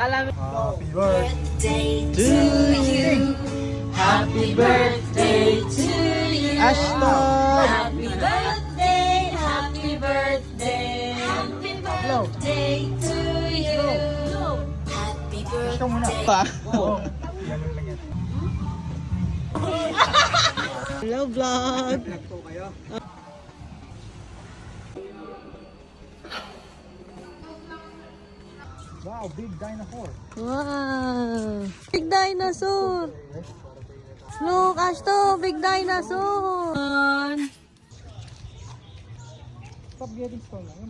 Happy birthday To you. Happy birthday to you. Ashton! Happy birthday, happy birthday. Happy birthday to you. Happy Ito muna. birthday. Pa. Oo. Ganun lang yan. Hello vlog. Vlog po kayo. Wow, big dinosaur. Wow. Big dinosaur. Look, Ashton, big dinosaur. Stop getting stone.